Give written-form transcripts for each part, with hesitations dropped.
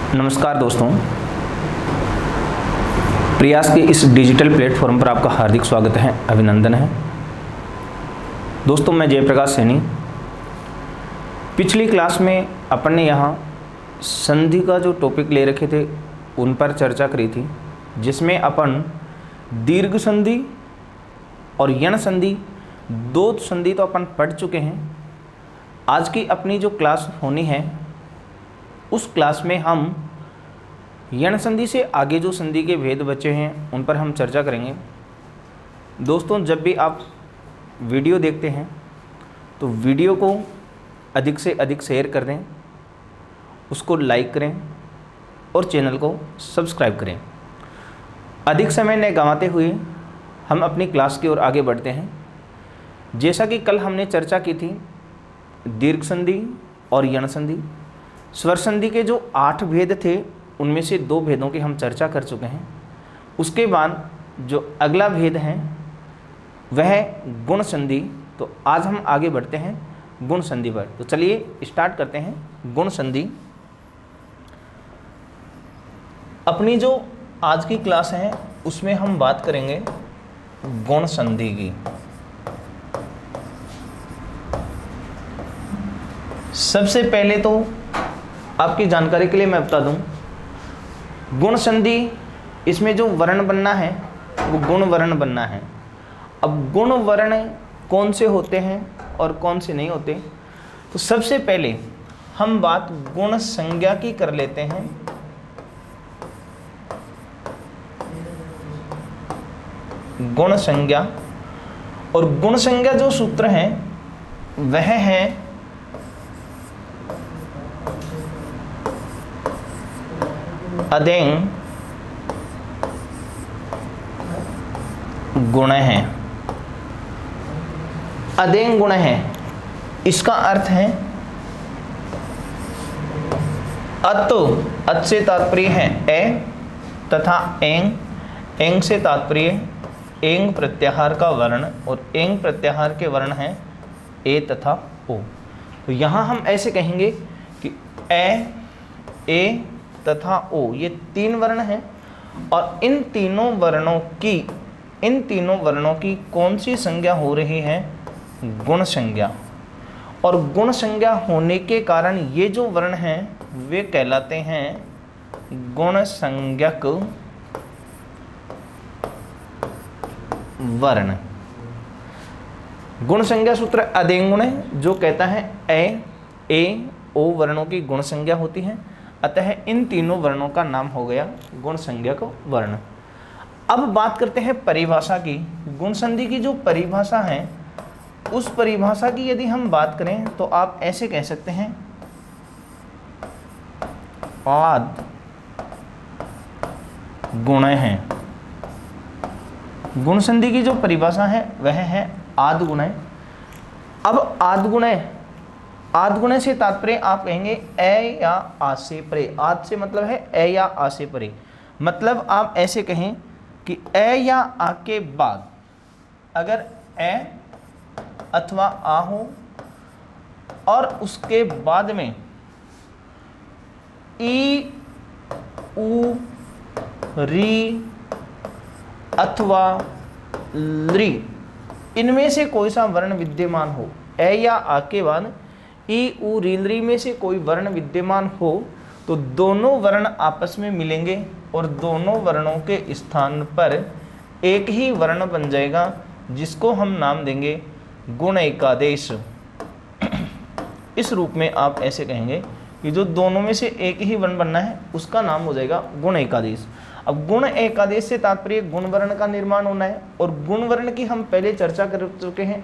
नमस्कार दोस्तों, प्रयास के इस डिजिटल प्लेटफॉर्म पर आपका हार्दिक स्वागत है, अभिनंदन है। दोस्तों, मैं जयप्रकाश सैनी। पिछली क्लास में अपन ने यहाँ संधि का जो टॉपिक ले रखे थे उन पर चर्चा करी थी, जिसमें अपन दीर्घ संधि और यण संधि, दो संधि तो अपन पढ़ चुके हैं। आज की अपनी जो क्लास होनी है उस क्लास में हम यण संधि से आगे जो संधि के भेद बचे हैं उन पर हम चर्चा करेंगे। दोस्तों, जब भी आप वीडियो देखते हैं तो वीडियो को अधिक से अधिक शेयर कर दें, उसको लाइक करें और चैनल को सब्सक्राइब करें। अधिक समय न गंवाते हुए हम अपनी क्लास की ओर आगे बढ़ते हैं। जैसा कि कल हमने चर्चा की थी दीर्घ संधि और यण संधि, स्वर संधि के जो 8 भेद थे उनमें से 2 भेदों की हम चर्चा कर चुके हैं। उसके बाद जो अगला भेद है वह गुण संधि। तो आज हम आगे बढ़ते हैं गुण संधि पर। तो चलिए स्टार्ट करते हैं गुण संधि। अपनी जो आज की क्लास है उसमें हम बात करेंगे गुण संधि की। सबसे पहले तो आपकी जानकारी के लिए मैं बता दूं, गुण संधि इसमें जो वर्ण बनना है वो गुण वर्ण बनना है। अब गुण वर्ण कौन से होते हैं और कौन से नहीं होते, तो सबसे पहले हम बात गुण संज्ञा की कर लेते हैं। गुण संज्ञा, और गुण संज्ञा जो सूत्र है वह है अदेंग गुण है। अदेंग गुण है, इसका अर्थ है अत से तात्पर्य है ए तथा एंग। एंग से तात्पर्य एंग प्रत्याहार का वर्ण, और एंग प्रत्याहार के वर्ण हैं ए तथा ओ। तो यहाँ हम ऐसे कहेंगे कि ए तथा ओ, ये 3 वर्ण हैं, और इन तीनों वर्णों की कौन सी संज्ञा हो रही है? गुण संज्ञा। और गुण संज्ञा होने के कारण ये जो वर्ण हैं वे कहलाते हैं गुण संज्ञक वर्ण। गुण संज्ञा सूत्र अदेंग गुण है, जो कहता है ए ओ वर्णों की गुण संज्ञा होती है, अतः इन तीनों वर्णों का नाम हो गया गुण संज्ञक वर्ण। अब बात करते हैं परिभाषा की। गुण संधि की जो परिभाषा है उस परिभाषा की यदि हम बात करें तो आप ऐसे कह सकते हैं आद गुण है। गुण संधि की जो परिभाषा है वह है आद गुण है। अब आद गुण से तात्पर्य आप कहेंगे ए या आ से परे। आद से मतलब है ए या आ से परे, मतलब आप ऐसे कहें कि ए या आ के बाद अगर ए अथवा आ हो और उसके बाद में ई उ री अथवा ली, इनमें से कोई सा वर्ण विद्यमान हो, ए या आ के बाद ई उ री में से कोई वर्ण विद्यमान हो, तो दोनों वर्ण आपस में मिलेंगे और दोनों वर्णों के स्थान पर एक ही वर्ण बन जाएगा, जिसको हम नाम देंगे गुण एकादेश। इस रूप में आप ऐसे कहेंगे कि जो दोनों में से एक ही वर्ण बनना है उसका नाम हो जाएगा गुण एकादेश। अब गुण एकादेश से तात्पर्य गुण वर्ण का निर्माण होना है, और गुण वर्ण की हम पहले चर्चा कर चुके हैं।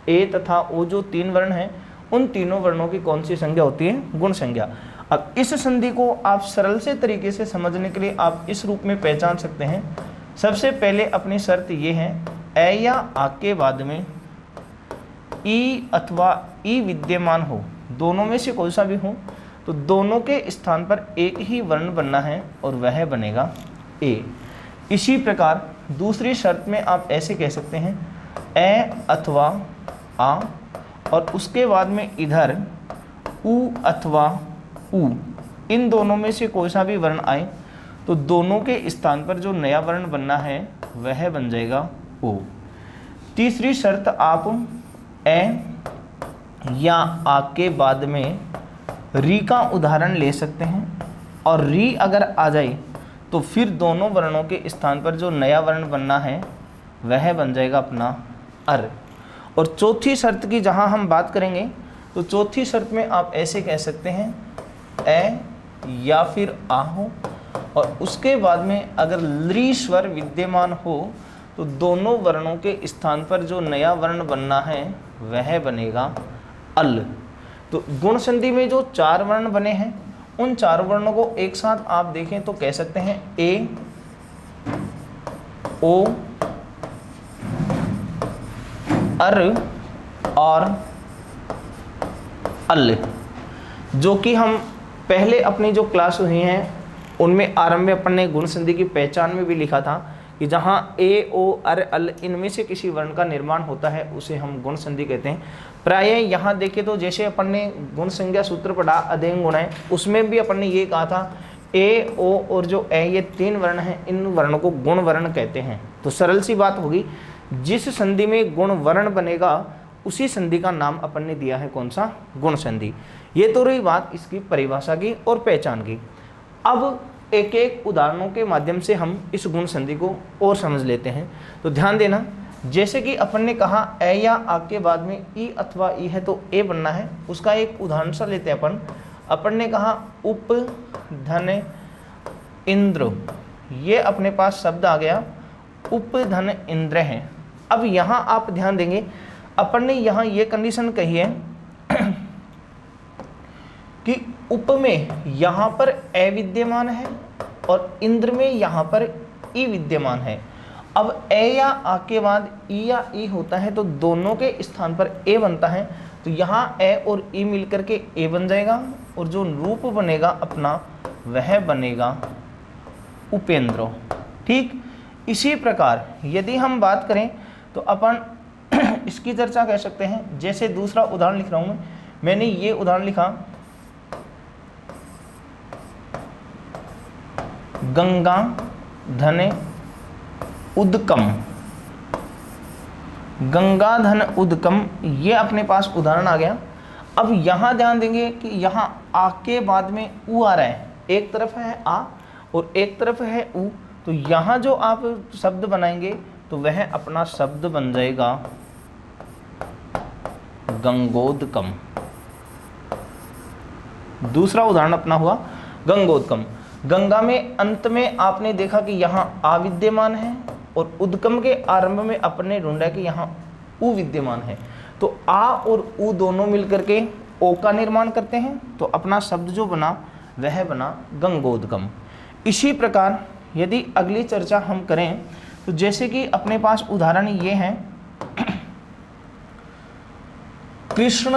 ए तथा ओ जो 3 वर्ण हैं उन तीनों वर्णों की कौन सी संज्ञा होती है? गुण संज्ञा। अब इस संधि को आप सरल से तरीके से समझने के लिए आप इस रूप में पहचान सकते हैं। सबसे पहले अपनी शर्त ये है, ए या आ के बाद में ई अथवा ई विद्यमान हो, दोनों में से कोई सा भी हो, तो दोनों के स्थान पर एक ही वर्ण बनना है और वह बनेगा ए। इसी प्रकार दूसरी शर्त में आप ऐसे कह सकते हैं ए अथवा आ, और उसके बाद में इधर उ अथवा उ, इन दोनों में से कोई सा भी वर्ण आए तो दोनों के स्थान पर जो नया वर्ण बनना है वह बन जाएगा ओ। तीसरी शर्त, आप ए या आ के बाद में री का उदाहरण ले सकते हैं, और री अगर आ जाए तो फिर दोनों वर्णों के स्थान पर जो नया वर्ण बनना है वह बन जाएगा अपना अर। और चौथी शर्त की जहां हम बात करेंगे तो चौथी शर्त में आप ऐसे कह सकते हैं ए या फिर आ हो, और उसके बाद में अगर ली स्वर विद्यमान हो तो दोनों वर्णों के स्थान पर जो नया वर्ण बनना है वह बनेगा अल। तो गुण संधि में जो 4 वर्ण बने हैं उन 4 वर्णों को एक साथ आप देखें तो कह सकते हैं ए, ओ, अर और अल, जो कि हम पहले अपनी जो क्लास हुई हैं उनमें आरंभ में अपन ने गुण संधि की पहचान में भी लिखा था कि जहाँ ए, ओ, अर, अल इनमें से किसी वर्ण का निर्माण होता है उसे हम गुण संधि कहते हैं। प्रायः यहाँ देखें तो जैसे अपन ने गुण संज्ञा सूत्र पढ़ा अधेन गुण है, उसमें भी अपन ने ये कहा था ए, ओ और जो ए, ये 3 वर्ण हैं, इन वर्णों को गुण वर्ण कहते हैं। तो सरल सी बात होगी, जिस संधि में गुण वर्ण बनेगा उसी संधि का नाम अपन ने दिया है कौन सा, गुण संधि। ये तो रही बात इसकी परिभाषा की और पहचान की। अब एक एक उदाहरणों के माध्यम से हम इस गुण संधि को और समझ लेते हैं। तो ध्यान देना, जैसे कि अपन ने कहा ए या आ के बाद में ई अथवा ई है तो ए बनना है, उसका एक उदाहरण सा लेते हैं अपन ने कहा उप धन इंद्र, ये अपने पास शब्द आ गया उप धन इंद्र है। अब यहाँ आप ध्यान देंगे, अपन ने यहाँ ये कंडीशन कही है कि उप में यहाँ पर ए विद्यमान है और इंद्र में यहाँ पर ई विद्यमान है। अब ए या आ के बाद ई या ई होता है तो दोनों के स्थान पर ए बनता है, तो यहाँ ए और ई मिलकर के ए बन जाएगा, और जो रूप बनेगा अपना वह बनेगा उपेंद्र। ठीक इसी प्रकार यदि हम बात करें तो अपन इसकी चर्चा कर सकते हैं। जैसे दूसरा उदाहरण लिख रहा हूँ मैंने ये उदाहरण लिखा गंगा धन उदकम, गंगा धन उदकम, ये अपने पास उदाहरण आ गया। अब यहाँ ध्यान देंगे कि यहाँ आ के बाद में उ आ रहा है, एक तरफ है आ और एक तरफ है उ, तो यहाँ जो आप शब्द बनाएंगे तो वह अपना शब्द बन जाएगा गंगोदकम। दूसरा उदाहरण अपना हुआ गंगोदकम। गंगा में अंत में आपने देखा कि यहाँ आ विद्यमान है और उद्गम के आरंभ में अपने ढूंढा कि यहाँ उ विद्यमान है, तो आ और उ दोनों मिलकर के ओ का निर्माण करते हैं, तो अपना शब्द जो बना वह बना गंगोदगम। इसी प्रकार यदि अगली चर्चा हम करें तो जैसे कि अपने पास उदाहरण ये है कृष्ण,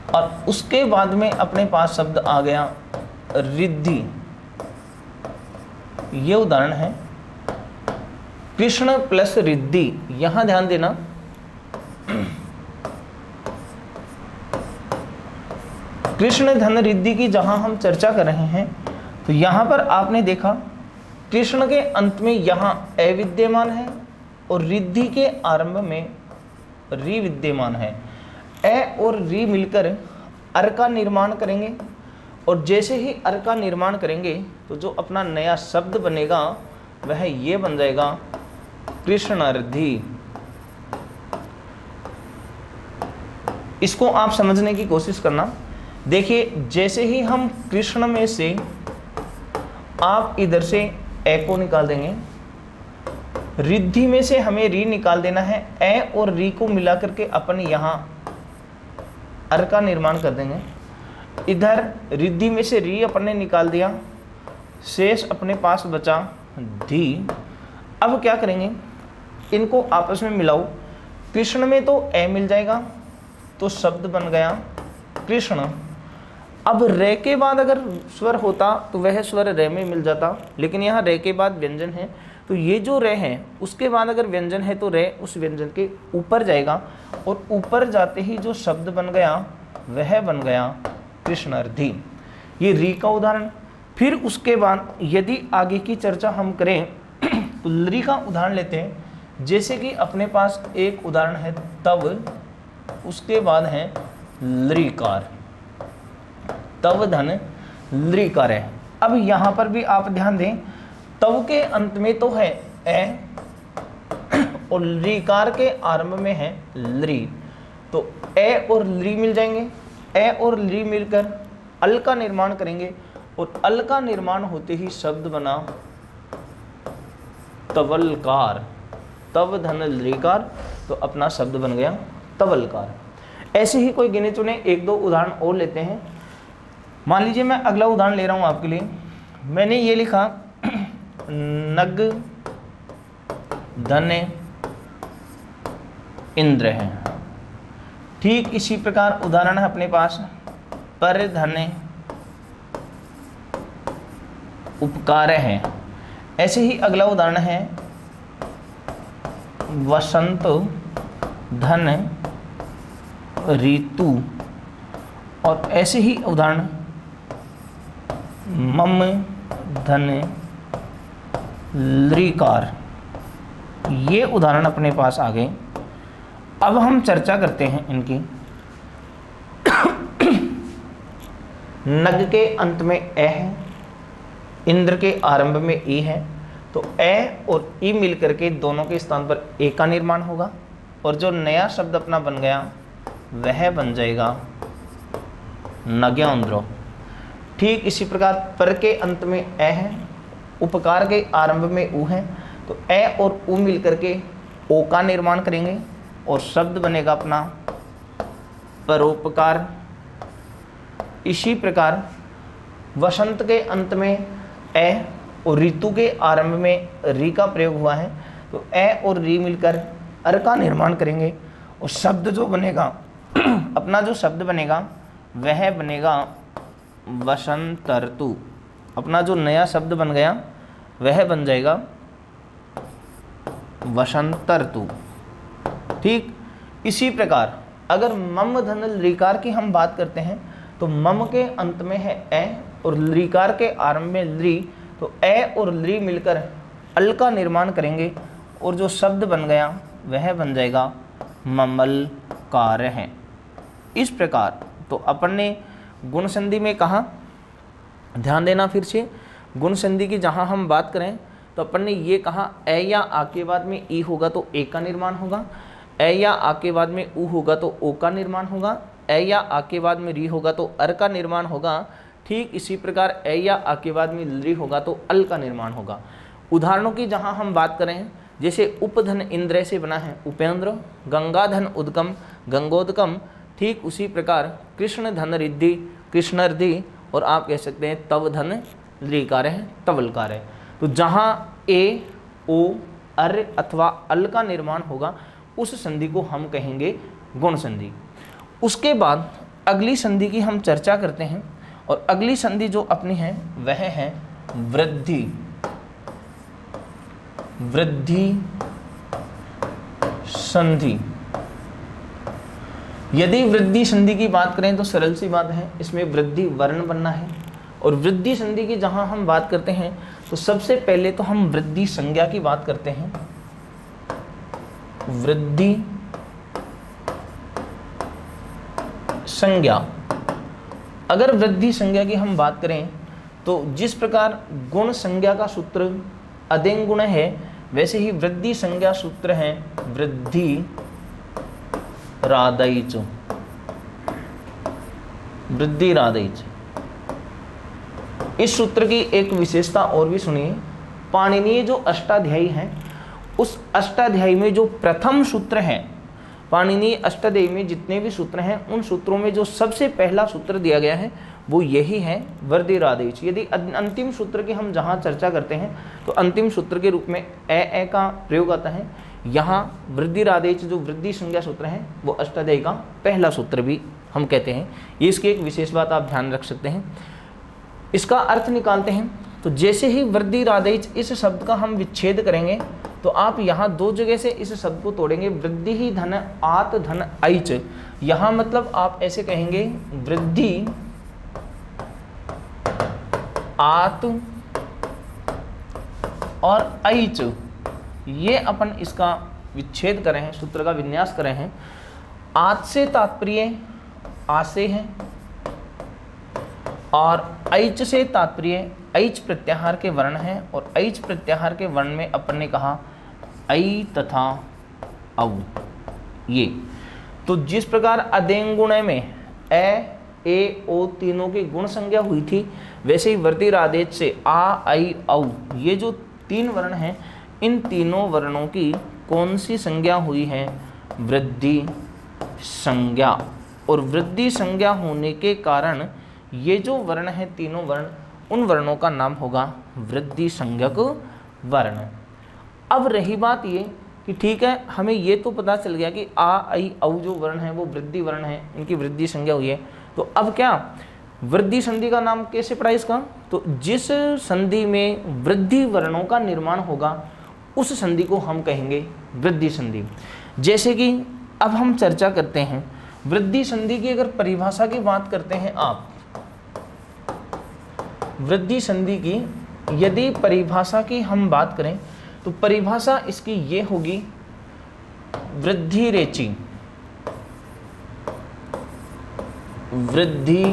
और उसके बाद में अपने पास शब्द आ गया रिद्धि। ये उदाहरण है कृष्ण प्लस रिद्धि। यहां ध्यान देना, कृष्ण धन रिद्धि की जहां हम चर्चा कर रहे हैं तो यहां पर आपने देखा कृष्ण के अंत में यहां ए विद्यमान है और रिद्धि के आरंभ में री विद्यमान है। ए और री मिलकर अर का निर्माण करेंगे, और जैसे ही अर का निर्माण करेंगे तो जो अपना नया शब्द बनेगा वह ये बन जाएगा कृष्णार्धी। इसको आप समझने की कोशिश करना। देखिए जैसे ही हम कृष्ण में से आप इधर से ए को निकाल देंगे, रिद्धि में से हमें री निकाल देना है, ए और री को मिला करके अपन यहाँ अर का निर्माण कर देंगे। इधर रिद्धि में से री अपन ने निकाल दिया, शेष अपने पास बचा धी। अब क्या करेंगे, इनको आपस में मिलाओ। कृष्ण में तो ए मिल जाएगा तो शब्द बन गया कृष्ण। अब रे के बाद अगर स्वर होता तो वह स्वर रे में मिल जाता, लेकिन यहाँ रे के बाद व्यंजन है, तो ये जो रे है उसके बाद अगर व्यंजन है तो रे उस व्यंजन के ऊपर जाएगा, और ऊपर जाते ही जो शब्द बन गया वह बन गया कृष्णार्थी, ये री का उदाहरण। फिर उसके बाद यदि आगे की चर्चा हम करें तो ली का उदाहरण लेते हैं। जैसे कि अपने पास एक उदाहरण है तव, उसके बाद है लृकार, तव धन लृकार है। अब यहां पर भी आप ध्यान दें, तव के अंत में तो है ए और लृकार के आरंभ में है लृ, तो ए और लृ मिल जाएंगे। ए और लृ मिलकर अल का निर्माण करेंगे और अल का निर्माण होते ही शब्द बना तवलकार, तव धन लृकार, तो अपना शब्द बन गया तवलकार। ऐसे ही कोई गिने चुने एक दो उदाहरण और लेते हैं। मान लीजिए मैं अगला उदाहरण ले रहा हूं आपके लिए। मैंने ये लिखा नग धन इंद्र है। ठीक इसी प्रकार उदाहरण है अपने पास पर धन उपकार है। ऐसे ही अगला उदाहरण है वसंत धन ऋतु, और ऐसे ही उदाहरण मम धन लृकार। ये उदाहरण अपने पास आ गए। अब हम चर्चा करते हैं इनकी। नग के अंत में ए है, इंद्र के आरंभ में ई है, तो ए और ई मिलकर के दोनों के स्थान पर ए का निर्माण होगा और जो नया शब्द अपना बन गया वह बन जाएगा नग्योंद्रो। ठीक इसी प्रकार पर के अंत में ए है, उपकार के आरंभ में उ है, तो ए और उ मिलकर के ओ का निर्माण करेंगे और शब्द बनेगा अपना परोपकार। इसी प्रकार वसंत के अंत में ए और ऋतु के आरंभ में री का प्रयोग हुआ है, तो ए और री मिलकर अर का निर्माण करेंगे और शब्द जो बनेगा अपना जो शब्द बनेगा वह बनेगा वसंत ऋतु। अपना जो नया शब्द बन गया वह बन जाएगा वसंत ऋतु। ठीक इसी प्रकार अगर मम धन लृकार की हम बात करते हैं तो मम के अंत में है ए और लृकार के आरंभ में लृ, तो ए और लृ मिलकर अल का निर्माण करेंगे और जो शब्द बन गया वह बन जाएगा ममलकार है। इस प्रकार तो अपन ने गुण संधि में कहा, ध्यान देना फिर से, गुण संधि की जहाँ हम बात करें तो अपन ने ये कहा ए या आ के बाद में ई होगा तो ए का निर्माण होगा, ए या आ के बाद में उ होगा तो ओ का निर्माण होगा, ए या आ के बाद में री होगा तो अर का निर्माण होगा। ठीक इसी प्रकार ए या आ के बाद में लृ होगा तो अल का निर्माण होगा। उदाहरणों की जहाँ हम बात करें, जैसे उपधन इंद्र से बना है उपेंद्र, गंगाधन उद्गम गंगोदकम, ठीक उसी प्रकार कृष्ण धन रिद्धि कृष्णर्धि, और आप कह सकते हैं तव धन लृकार है तवलकार है। तो जहाँ ए ओ अर अथवा अल का निर्माण होगा उस संधि को हम कहेंगे गुण संधि। उसके बाद अगली संधि की हम चर्चा करते हैं और अगली संधि जो अपनी है वह है वृद्धि। वृद्धि संधि। यदि वृद्धि संधि की बात करें तो सरल सी बात है, इसमें वृद्धि वर्ण बनना है। और वृद्धि संधि की जहां हम बात करते हैं तो सबसे पहले तो हम वृद्धि संज्ञा की बात करते हैं। वृद्धि संज्ञा। अगर वृद्धि संज्ञा की हम बात करें तो जिस प्रकार गुण संज्ञा का सूत्र अदेंग गुण है, वैसे ही वृद्धि संज्ञा सूत्र है वृद्धि रादैच। वृद्धि रादैच। इस सूत्र की एक विशेषता और भी सुनिए। पाणिनीय जो अष्टाध्यायी है उस अष्टाध्यायी में जो प्रथम सूत्र है, पाणिनीय अष्टाध्यायी में जितने भी सूत्र हैं उन सूत्रों में जो सबसे पहला सूत्र दिया गया है वो यही है वृद्धि रादैच। यदि अंतिम सूत्र की हम जहाँ चर्चा करते हैं तो अंतिम सूत्र के रूप में ए का प्रयोग आता है। यहाँ वृद्धि रादैच जो वृद्धि संज्ञा सूत्र है वो अष्टाध्यायी का पहला सूत्र भी हम कहते हैं। ये इसकी एक विशेष बात आप ध्यान रख सकते हैं। इसका अर्थ निकालते हैं तो जैसे ही वृद्धि रादैच इस शब्द का हम विच्छेद करेंगे तो आप यहाँ दो जगह से इस शब्द को तोड़ेंगे। वृद्धि ही धन आत धन ऐच, यहाँ मतलब आप ऐसे कहेंगे वृद्धि आत और ऐच, ये अपन इसका विच्छेद करें हैं, सूत्र का विन्यास करें हैं। आत से तात्पर्य आ से है और ऐच से तात्पर्य ऐच प्रत्याहार के वर्ण हैं, और ऐच प्रत्याहार के वर्ण में अपन ने कहा ऐ तथा औ। ये तो जिस प्रकार अदेंग गुणे में ए ओ तीनों की गुण संज्ञा हुई थी, वैसे ही वृद्धि आदेश से आ ऐ औ, ये जो तीन वर्ण हैं, इन तीनों वर्णों की कौन सी संज्ञा हुई है? वृद्धि संज्ञा। और वृद्धि संज्ञा होने के कारण ये जो वर्ण है, तीनों वर्ण, उन वर्णों का नाम होगा वृद्धि संज्ञक वर्ण। अब रही बात ये कि ठीक है, हमें ये तो पता चल गया कि आ ऐ औ जो वर्ण है वो वृद्धि वर्ण है, इनकी वृद्धि संज्ञा हुई है। तो अब क्या वृद्धि संधि का नाम कैसे पड़ा इसका? तो जिस संधि में वृद्धि वर्णों का निर्माण होगा उस संधि को हम कहेंगे वृद्धि संधि। जैसे कि अब हम चर्चा करते हैं वृद्धि संधि की, अगर परिभाषा की बात करते हैं आप, वृद्धि संधि की यदि परिभाषा की हम बात करें तो परिभाषा इसकी ये होगी, वृद्धि रेचि, वृद्धि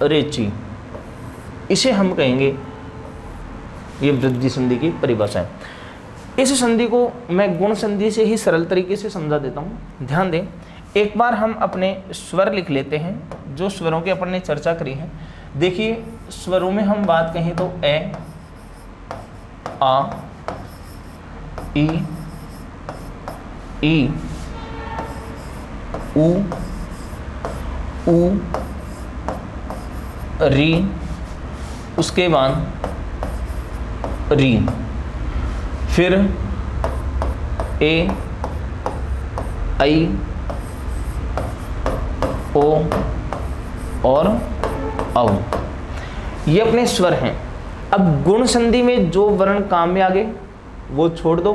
रेचि, इसे हम कहेंगे, ये वृद्धि संधि की परिभाषा है। इस संधि को मैं गुण संधि से ही सरल तरीके से समझा देता हूँ। ध्यान दें, एक बार हम अपने स्वर लिख लेते हैं, जो स्वरों की अपन ने चर्चा करी है। देखिए स्वरों में हम बात कहें तो ए, आ, ई, उ, री, उसके बाद री, फिर ए, ऐ, ओ और औ, ये अपने स्वर हैं। अब गुण संधि में जो वर्ण काम में आ गए वो छोड़ दो,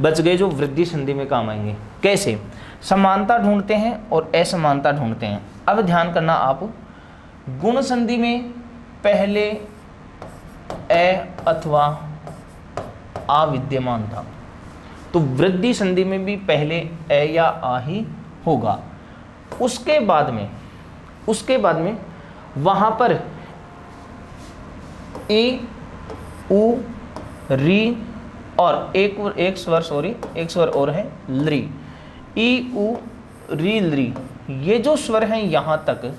बच गए जो वृद्धि संधि में काम आएंगे। कैसे? समानता ढूंढते हैं और असमानता ढूंढते हैं। अब ध्यान करना आप, गुण संधि में पहले ए अथवा आ विद्यमान था, तो वृद्धि संधि में भी पहले ए या आ ही होगा। उसके बाद में वहां पर ए, उ, री और एक स्वर और है लरी, ई, उ, री, लरी, ये जो स्वर हैं यहां तक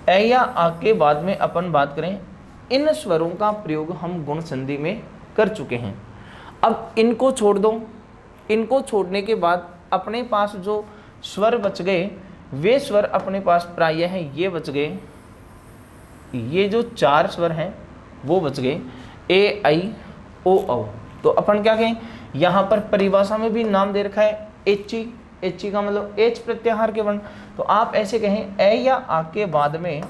ए या आ के बाद में अपन बात करें, इन स्वरों का प्रयोग हम गुण संधि में कर चुके हैं। अब इनको छोड़ दो, इनको छोड़ने के बाद अपने पास जो स्वर बच गए वे स्वर अपने पास प्रायः हैं, ये बच गए, ये जो चार स्वर हैं वो बच गए, ए, ऐ, ओ, औ। तो अपन क्या कहें, यहाँ पर परिभाषा में भी नाम दे रखा है एची, एची का मतलब एच प्रत्याहार के वर्ण। तो आप ऐसे कहें, ए या आ के बाद में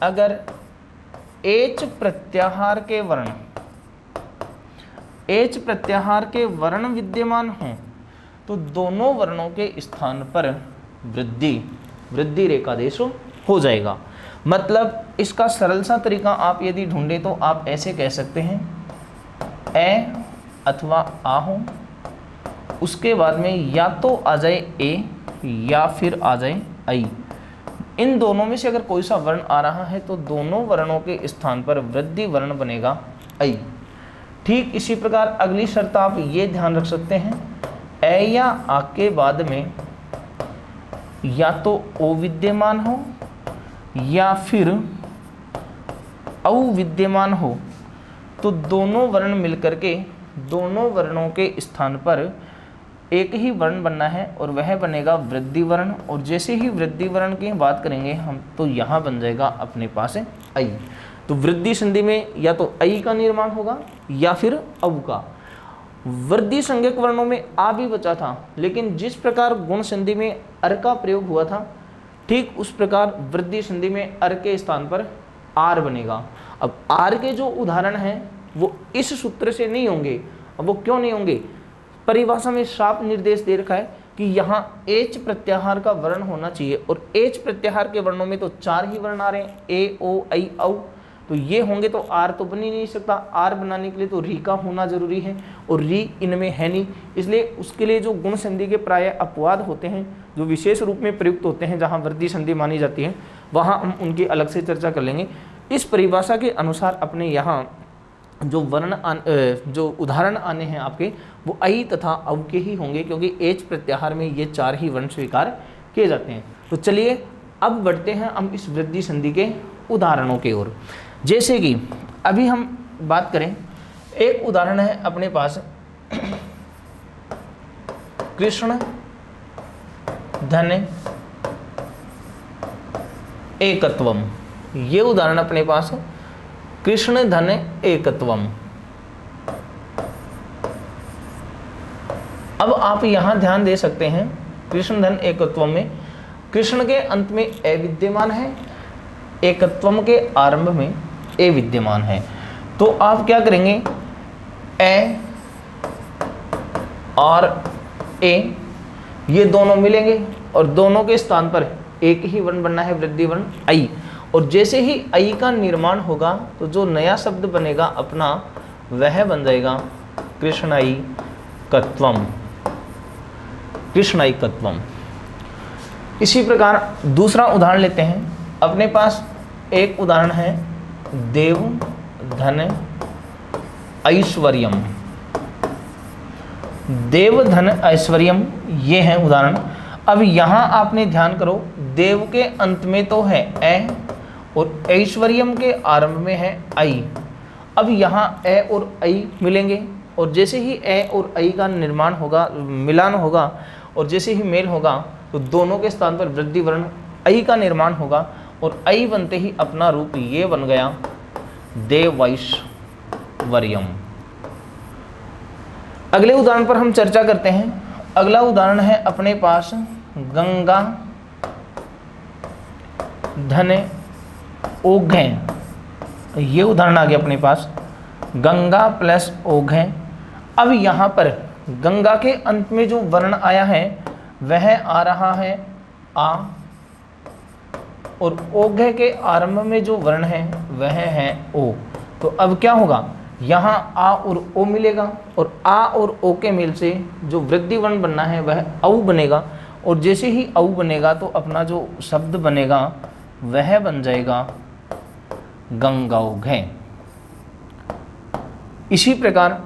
अगर एच प्रत्याहार के वर्ण विद्यमान हों तो दोनों वर्णों के स्थान पर वृद्धि रेखादेश हो जाएगा। मतलब इसका सरल सा तरीका आप यदि ढूंढे तो आप ऐसे कह सकते हैं, ए अथवा आ हो, उसके बाद में या तो आ जाए ए या फिर आ जाए ऐ। इन दोनों में से अगर कोई सा वर्ण आ रहा है तो दोनों वर्णों के स्थान पर वृद्धि वर्ण बनेगा ऐ। ठीक इसी प्रकार अगली शर्त आप ये ध्यान रख सकते हैं, ए या आ के बाद में या तो ओ विद्यमान हो या फिर औ विद्यमान हो, तो दोनों वर्ण मिलकर के दोनों वर्णों के स्थान पर एक ही वर्ण बनना है और वह बनेगा वृद्धि वर्ण। और जैसे ही वृद्धि वर्ण की बात करेंगे हम तो यहाँ बन जाएगा अपने पास ऐ। तो वृद्धि संधि में या तो ऐ का निर्माण होगा या फिर औ का। वृद्धि संज्ञक वर्णों में आ भी बचा था, लेकिन जिस प्रकार गुण संधि में अर का प्रयोग हुआ था ठीक उस प्रकार वृद्धि संधि में अर के स्थान पर आर बनेगा। अब आर के जो उदाहरण हैं वो इस सूत्र से नहीं होंगे। अब वो क्यों नहीं होंगे? परिभाषा में साफ निर्देश दे रखा है, कि यहाँ एच प्रत्याहार का वर्ण होना चाहिए, और एच प्रत्याहार के वर्णों में तो 4 ही वर्ण आ रहे हैं, ए ओ ऐ औ, तो ये होंगे तो आर तो बन ही नहीं सकता। आर बनाने के लिए तो री का होना जरूरी है, और री इनमें है नहीं, इसलिए उसके लिए जो गुण संधि के प्राय अपवाद होते हैं, जो विशेष रूप में प्रयुक्त होते हैं, जहाँ वृद्धि संधि मानी जाती है, वहाँ हम उनकी अलग से चर्चा कर लेंगे। इस परिभाषा के अनुसार अपने यहाँ जो जो उदाहरण आने हैं आपके, वो ऐ तथा औ के ही होंगे, क्योंकि एच प्रत्याहार में ये 4 ही वर्ण स्वीकार किए जाते हैं। तो चलिए अब बढ़ते हैं हम इस वृद्धि संधि के उदाहरणों की ओर। जैसे कि अभी हम बात करें, एक उदाहरण है अपने पास कृष्ण धन एकत्वम, ये उदाहरण अपने पास है, कृष्ण धन एकत्वम। अब आप यहां ध्यान दे सकते हैं, कृष्ण धन एकत्वम में कृष्ण के अंत में ए विद्यमान है, एकत्वम के आरंभ में ए विद्यमान है। तो आप क्या करेंगे, ए और ए ये दोनों मिलेंगे, और दोनों के स्थान पर एक ही वर्ण बनना है, वृद्धि वर्ण ऐ। और जैसे ही ऐ का निर्माण होगा तो जो नया शब्द बनेगा अपना, वह बन जाएगा कृष्णैकत्वम, कृष्णैकत्वम। इसी प्रकार दूसरा उदाहरण लेते हैं। अपने पास एक उदाहरण है देव धन ऐश्वर्यम, देव धन ऐश्वर्यम, ये है उदाहरण। अब यहाँ आपने ध्यान करो, देव के अंत में तो है ए, और ऐश्वर्यम के आरंभ में है ऐ। अब यहाँ ए और ऐ मिलेंगे, और जैसे ही ए और ऐ का निर्माण होगा, मिलान होगा, और जैसे ही मेल होगा तो दोनों के स्थान पर वृद्धि वर्ण ऐ का निर्माण होगा, और ऐ बनते ही अपना रूप ये बन गया देवैश्वर्यम। अगले उदाहरण पर हम चर्चा करते हैं। अगला उदाहरण है अपने पास गंगा धन ओघै, ये उदाहरण आ गया अपने पास, गंगा प्लस ओघै। अब यहाँ पर गंगा के अंत में जो वर्ण आया है वह आ रहा है आ, और ओघै के आरंभ में जो वर्ण है वह है ओ। तो अब क्या होगा, यहाँ आ और ओ मिलेगा, और आ और ओ के मेल से जो वृद्धि वर्ण बनना है वह औ बनेगा, और जैसे ही औ बनेगा तो अपना जो शब्द बनेगा वह बन जाएगा गंगौघै। इसी प्रकार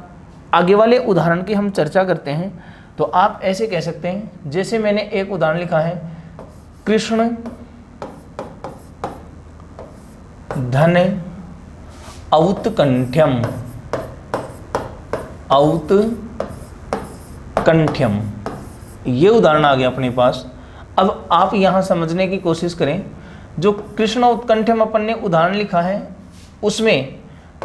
आगे वाले उदाहरण की हम चर्चा करते हैं। तो आप ऐसे कह सकते हैं, जैसे मैंने एक उदाहरण लिखा है कृष्ण धन औत्कंठ्यम, औत्कंठ्यम, ये उदाहरण आ गया अपने पास। अब आप यहां समझने की कोशिश करें, जो कृष्ण उत्कंठ्यम अपन ने उदाहरण लिखा है, उसमें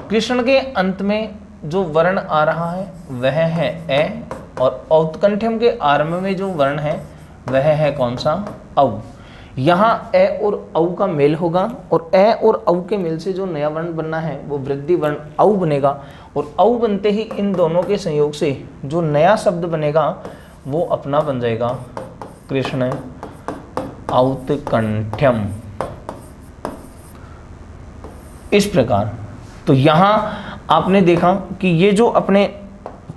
कृष्ण के अंत में जो वर्ण आ रहा है वह है ए, और औत्कंठ्यम के आरंभ में जो वर्ण है वह है कौन सा, औ। यहाँ ए और औ का मेल होगा, और ए और औ के मेल से जो नया वर्ण बनना है वो वृद्धि वर्ण औ बनेगा, और औ बनते ही इन दोनों के संयोग से जो नया शब्द बनेगा वो अपना बन जाएगा कृष्ण औत्कंठ्यम। इस प्रकार तो यहाँ आपने देखा कि ये जो अपने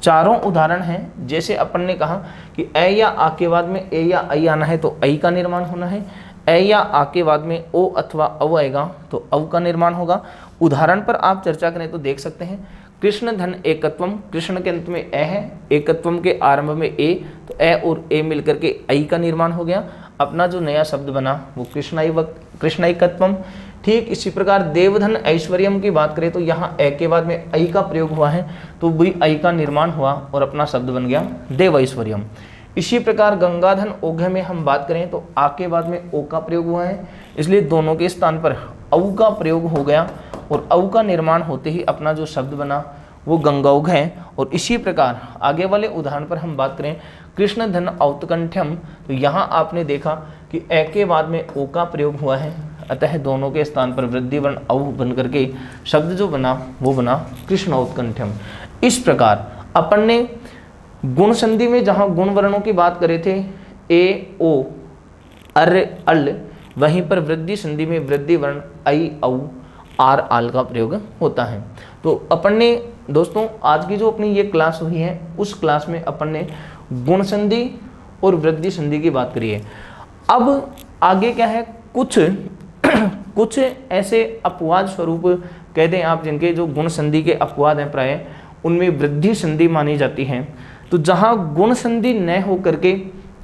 चारों उदाहरण हैं, जैसे अपन ने कहा कि ए या आ के बाद में ए या ऐ आना है तो ऐ का निर्माण होना है, ए या आ के बाद में ओ अथवा औ आएगा तो औ का निर्माण होगा। उदाहरण पर आप चर्चा करें तो देख सकते हैं, कृष्ण धन एकत्वम, कृष्ण के अंत में ए है, एकत्वम के आरंभ में ए, तो ए और ए मिलकर के ऐ का निर्माण हो गया। अपना जो नया शब्द बना वो कृष्णैकत्वम। ठीक इसी प्रकार देवधन ऐश्वर्यम की बात करें तो यहाँ ए के बाद में ऐ का प्रयोग हुआ है, तो भी ऐ का निर्माण हुआ और अपना शब्द बन गया देवैश्वर्यम। इसी प्रकार गंगाधन ओघै में हम बात करें तो आ के बाद में ओ का प्रयोग हुआ है, इसलिए दोनों के स्थान पर औ का प्रयोग हो गया, और औ का निर्माण होते ही अपना जो शब्द बना वो गंगौघै। और इसी प्रकार आगे वाले उदाहरण पर हम बात करें कृष्ण धन औत्कंठ्यम, तो यहाँ आपने देखा कि ए के बाद में ओ का प्रयोग हुआ है, अतः दोनों के स्थान पर वृद्धि वर्ण औ बन करके शब्द जो बना वो बना कृष्ण औत्कंठ्यम। इस प्रकार अपन ने गुण संधि में जहां गुण वर्णों की बात करे थे ए ओ अर अल, वहीं पर वृद्धि संधि में वृद्धि वर्ण ऐ औ आर आल का प्रयोग होता है। तो अपन ने दोस्तों आज की जो अपनी ये क्लास हुई है उस क्लास में अपन ने गुण संधि और वृद्धि संधि की बात करी है। अब आगे क्या है, कुछ ऐसे अपवाद स्वरूप कहते हैं आप, जिनके जो गुण संधि के अपवाद हैं प्राय उनमें वृद्धि संधि मानी जाती है। तो जहां गुण संधि न होकर के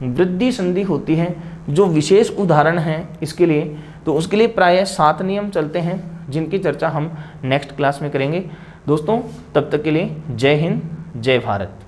वृद्धि संधि होती है, जो विशेष उदाहरण है इसके लिए, तो उसके लिए प्राय 7 नियम चलते हैं, जिनकी चर्चा हम नेक्स्ट क्लास में करेंगे। दोस्तों तब तक के लिए जय हिंद, जय भारत।